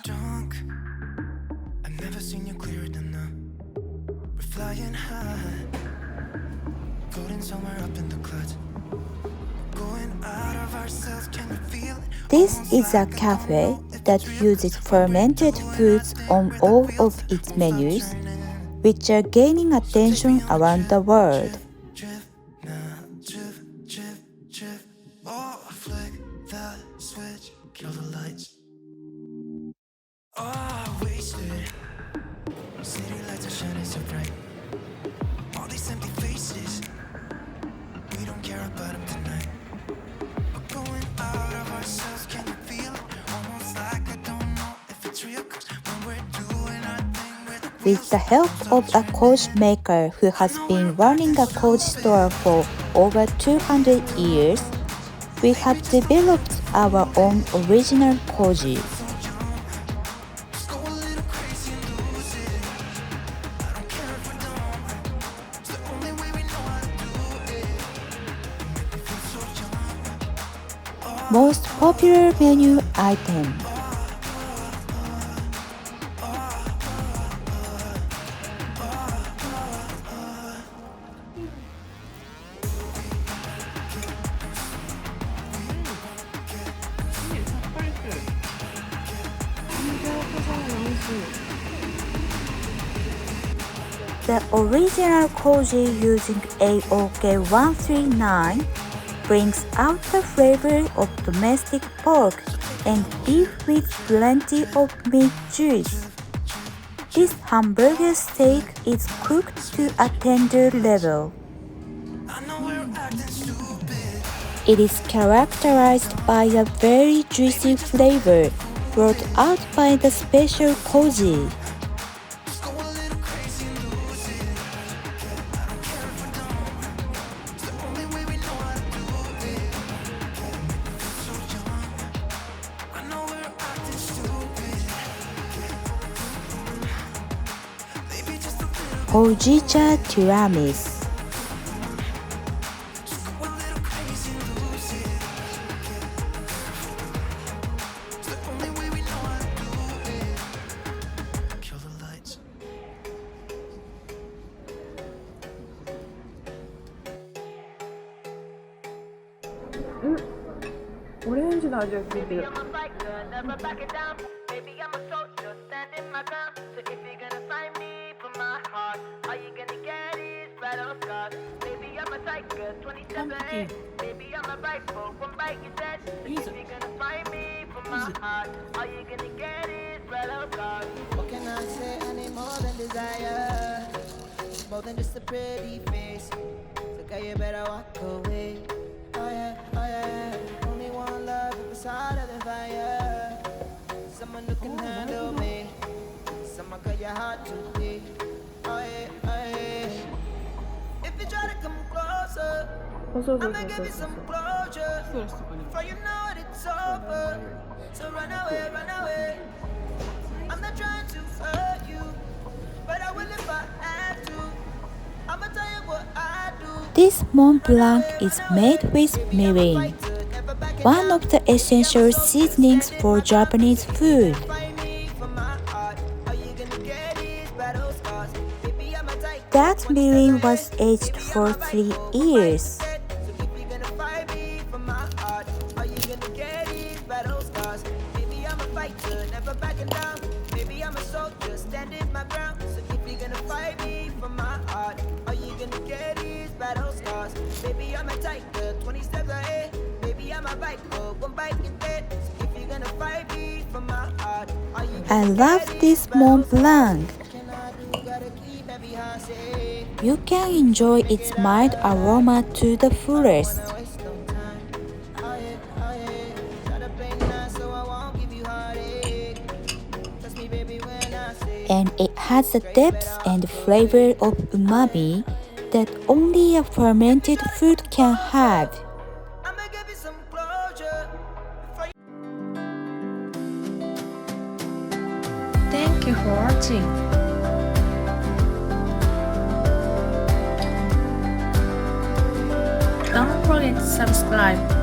Drunk, I've never seen you clearer than now. We're flying high, floating somewhere up in the clouds. Going out of ourselves, can you feel it? This is a cafe that uses fermented foods on all of its menus, which are gaining attention around the world. Oh, flick that switch, kill the lights. Oh, wasted. City lights are shining so bright. All these empty faces, we don't care about them tonight. We're going out of ourselves, can you feel it? Almost like I don't know if it's real, 'cause when we're doing our thing with the With the help of a Koji maker who has been running a Koji store for over 200 years, we have developed our own original Koji. Most popular menu item. The original Koji using AOK 139 brings out the flavor of domestic pork and beef with plenty of meat juice. This hamburger steak is cooked to a tender level. It is characterized by a very juicy flavor brought out by the special Koji. Koji-cha tiramisu. kill the lights. オレンジの味がついてる。What can I say? I need more than desire. It's more than just a pretty face. So girl, you better walk away. Oh yeah, oh yeah. Only one love at the side of the fire. Someone who can handle me. Someone cut your heart to me. Oh yeah, oh yeah. If you try to come closer, そうそうそう I'ma そう give そう you そう some closure. そうそこに Before you know it, it's over. So run away, run away. I'm not trying to hurt you, but I will if I have to. I'ma tell you what I do. This Mont Blanc is made with mirin, one of the essential seasonings for Japanese food. Fight me for my heart. All you gonna get is battle scars. Baby, I'm a tiger. That mirin was aged for 3 years. So if you're gonna fight me for my heart, all you gonna get is battle scars. Baby, I'm a fighter, never backing down. Baby, I'm a soldier, standing my ground. So if you're gonna fight me for my heart, all you gonna get is battle scars. Baby, I'm a tiger, 20 steps ahead. Baby, I'm a biker, one bite and dead. So if you're gonna fight me for my heart, all you I gonna love get this is Mont battle Blanc. scars. What can I do? Gotta keep every heart safe. You can enjoy its mild aroma to the fullest. Wanna waste no time. Oh yeah, oh yeah. Try to play nice so I won't give you heartache. Trust me, baby, when I say And it has a depth and flavor of umami that only a fermented food can have. I'ma give you some closure. Before you Thank you for watching. forget to subscribe.